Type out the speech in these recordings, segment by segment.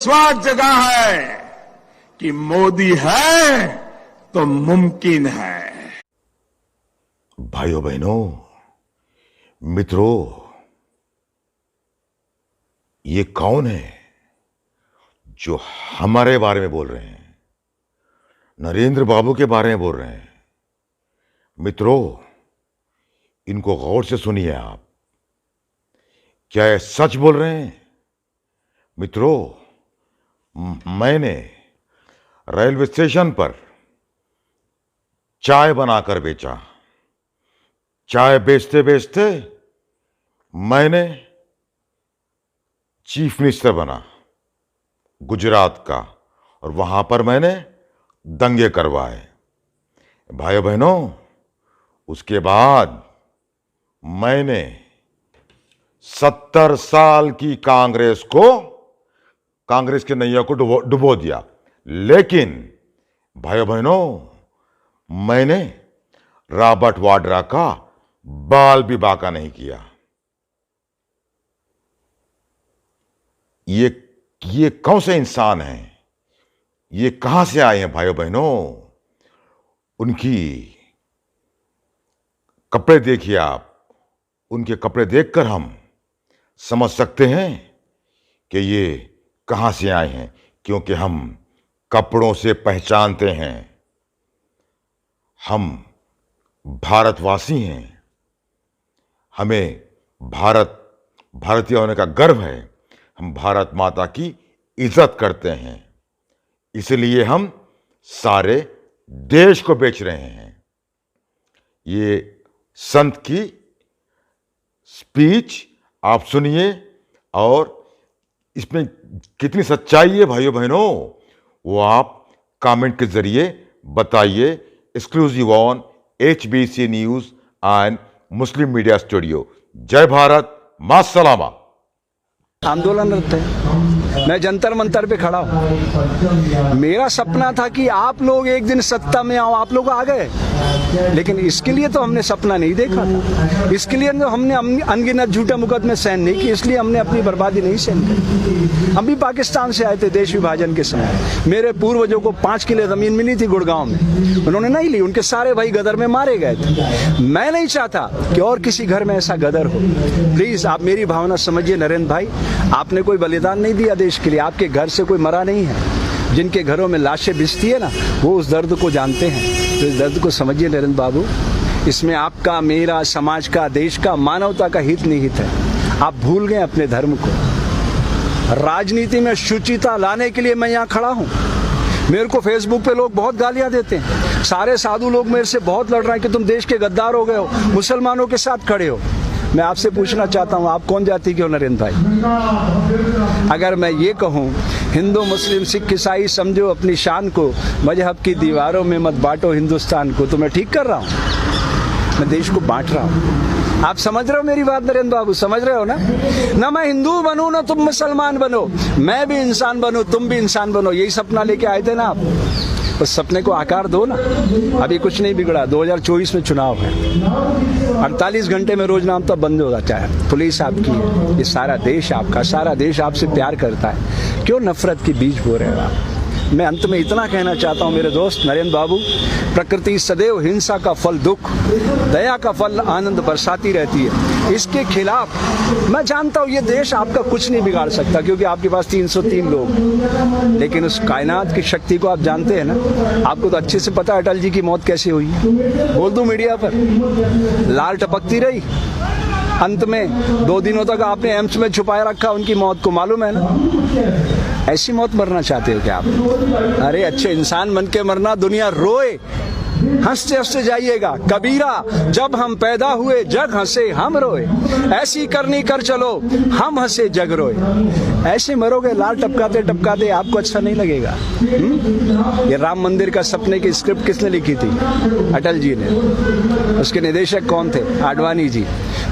विश्वास जगा है कि मोदी है तो मुमकिन है। भाइयों बहनों, मित्रों, ये कौन है जो हमारे बारे में बोल रहे हैं? नरेंद्र बाबू के बारे में बोल रहे हैं। मित्रों, इनको गौर से सुनिए आप। क्या ये सच बोल रहे हैं? मित्रों, मैंने रेलवे स्टेशन पर चाय बनाकर बेचा। चाय बेचते बेचते मैंने चीफ मिनिस्टर बना गुजरात का, और वहां पर मैंने दंगे करवाए। भाइयों बहनों, उसके बाद मैंने 70 साल की कांग्रेस के नैया को डुबो दिया। लेकिन भाइयों बहनों, मैंने रॉबर्ट वाड्रा का बाल भी बांका नहीं किया। ये कौन से इंसान हैं? ये कहां से आए हैं? भाइयों बहनों, उनकी कपड़े देखिए आप। उनके कपड़े देखकर हम समझ सकते हैं कि ये कहां से आए हैं, क्योंकि हम कपड़ों से पहचानते हैं। हम भारतवासी हैं। हमें भारतीय होने का गर्व है। हम भारत माता की इज्जत करते हैं। इसलिए हम सारे देश को बेच रहे हैं। ये संत की स्पीच आप सुनिए, और इसमें कितनी सच्चाई है भाइयों बहनों, वो आप कमेंट के जरिए बताइए। Exclusive on HBC news and Muslim media studio. जय भारत, मां सलामा। आंदोलनरत है। मैं जंतर मंतर पे खड़ा हूँ। मेरा सपना था कि आप लोग एक दिन सत्ता में आओ। आप लोग आ गए, लेकिन इसके लिए तो हमने सपना नहीं देखा था। इसके लिए तो हमने अनगिनत झूठे मुकदमे सहन नहीं किए। इसलिए हमने अपनी बर्बादी नहीं सहन की। हम भी पाकिस्तान से आए थे देश विभाजन के समय। मेरे पूर्वजों को 5 किले जमीन मिली थी गुड़गांव में, उन्होंने नहीं ली। उनके सारे भाई गदर में मारे गए थे। मैं नहीं चाहता कि और किसी घर में ऐसा गदर हो। प्लीज आप मेरी भावना समझिए। नरेंद्र भाई, आपने कोई बलिदान नहीं दिया देश के लिए। आपके घर से कोई मरा नहीं है। जिनके घरों में लाशें बिछती है ना, वो उस दर्द को जानते हैं। तो इस दर्द को समझिए नरेंद्र बाबू। इसमें आपका, मेरा, समाज का, देश का, मानवता का हित निहित है। आप भूल गए अपने धर्म को। राजनीति में शुचिता लाने के लिए मैं यहाँ खड़ा हूँ। मेरे को फेसबुक पे लोग बहुत गालियां देते हैं। सारे साधु लोग मेरे से बहुत लड़ रहे हैं कि तुम देश के गद्दार हो गए हो, मुसलमानों के साथ खड़े हो। मैं आपसे पूछना चाहता हूं, आप कौन जाति के हो नरेंद्र भाई? अगर मैं ये कहूं, हिंदू मुस्लिम सिख ईसाई समझो अपनी शान को, मजहब की दीवारों में मत बांटो हिंदुस्तान को, तो मैं ठीक कर रहा हूं? मैं देश को बांट रहा हूं। आप समझ रहे हो मेरी बात नरेंद्र बाबू? समझ रहे हो ना मैं हिंदू बनूं ना तुम मुसलमान बनो, मैं भी इंसान बनूं तुम भी इंसान बनो। यही सपना लेके आए थे ना आप। उस सपने को आकार दो ना। अभी कुछ नहीं बिगड़ा। 2024 में चुनाव है। 48 घंटे में रोज नाम तो बंद हो जाता है। पुलिस आपकी है, ये सारा देश आपका, सारा देश आपसे प्यार करता है। क्यों नफरत के बीज बो रहे हो आप? मैं अंत में इतना कहना चाहता हूं मेरे दोस्त नरेंद्र बाबू, प्रकृति सदैव हिंसा का फल दुख, दया का फल आनंद बरसाती रहती है। इसके खिलाफ मैं जानता हूं ये देश आपका कुछ नहीं बिगाड़ सकता, क्योंकि आपके पास 303 लोग। लेकिन उस कायनात की शक्ति को आप जानते हैं ना। आपको तो अच्छे से पता है अटल जी की मौत कैसे हुई। बोल दूं मीडिया पर? लाल टपकती रही। अंत में 2 दिनों तक आपने एम्स में छुपाए रखा उनकी मौत को, मालूम है ना? ऐसी मौत मरना चाहते हो क्या आप? अरे अच्छे इंसान बन के मरना, दुनिया रोए, हंसते हंसते जाइएगा। कबीरा, जब हम पैदा हुए जग हंसे हम रोए, ऐसी करनी कर चलो हम हंसे जग रोए। ऐसे मरोगे लाल टपकाते टपकाते, आपको अच्छा नहीं लगेगा। ये राम मंदिर का सपने की स्क्रिप्ट किसने लिखी थी? अटल जी ने। उसके निदेशक कौन थे? आडवाणी जी।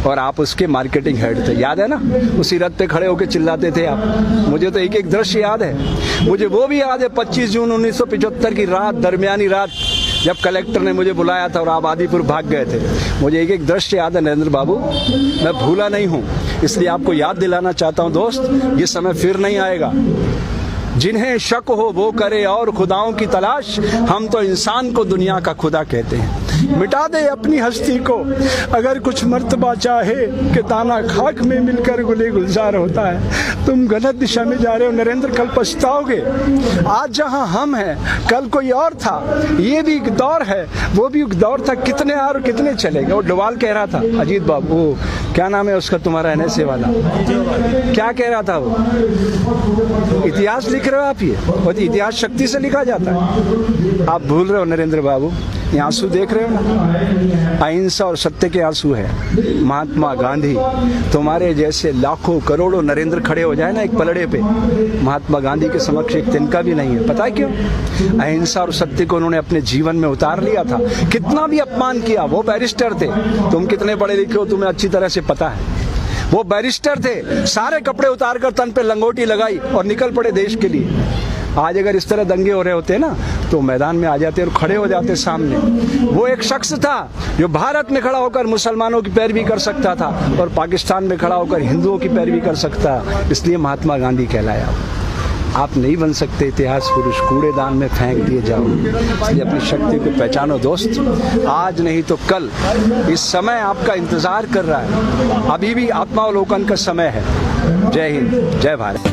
और आप उसके मार्केटिंग हेड थे, याद है ना? उसी रथ पे खड़े होकर चिल्लाते थे आप। मुझे तो एक एक दृश्य याद है। मुझे वो भी याद है 25 जून 1975 की रात, दरमियानी रात, जब कलेक्टर ने मुझे बुलाया था और आप आदिपुर भाग गए थे। मुझे एक एक दृश्य याद है नरेंद्र बाबू, मैं भूला नहीं हूँ। इसलिए आपको याद दिलाना चाहता हूँ दोस्त, ये समय फिर नहीं आएगा। जिन्हें शक हो वो करे और खुदाओं की तलाश, हम तो इंसान को दुनिया का खुदा कहते हैं। मिटा दे अपनी हस्ती को अगर कुछ मर्तबा चाहे कि दाना खाक में मिलकर गुले गुलजार होता है। तुम गलत दिशा में जा रहे हो नरेंद्र, कल पछताओगे। आज जहां हम हैं कल कोई और था, ये भी एक दौर है, वो भी एक दौर था, कितने और कितने चलेंगे। वो डोवाल कह रहा था, अजीत बाबू क्या नाम है उसका तुम्हारा NSA वाला, क्या कह रहा था वो, इतिहास लिख रहे हो आप, ये और इतिहास शक्ति से लिखा जाता है। आप भूल रहे हो नरेंद्र बाबू, ये आंसू देख रहे हो ना, अहिंसा और सत्य के आंसू है। महात्मा गांधी, तुम्हारे जैसे लाखों करोड़ों नरेंद्र खड़े हो जाए ना एक पलड़े पे, महात्मा गांधी के समक्ष एक तिनका भी नहीं है। पता है क्यों? अहिंसा और सत्य को उन्होंने अपने जीवन में उतार लिया था। कितना भी अपमान किया, वो बैरिस्टर थे, तुम कितने पढ़े लिखे हो तुम्हें अच्छी तरह से पता है। वो बैरिस्टर थे, सारे कपड़े उतार कर तन पे लंगोटी लगाई और निकल पड़े देश के लिए। आज अगर इस तरह दंगे हो रहे होते ना तो मैदान में आ जाते और खड़े हो जाते सामने। वो एक शख्स था जो भारत में खड़ा होकर मुसलमानों की पैरवी कर सकता था और पाकिस्तान में खड़ा होकर हिंदुओं की पैरवी कर सकता, इसलिए महात्मा गांधी कहलाया। आप नहीं बन सकते इतिहास पुरुष, कूड़ेदान में फेंक दिए जाओ। इसलिए अपनी शक्ति को पहचानो दोस्त, आज नहीं तो कल। इस समय आपका इंतजार कर रहा है, अभी भी आत्मावलोकन का समय है। जय हिंद, जय भारत।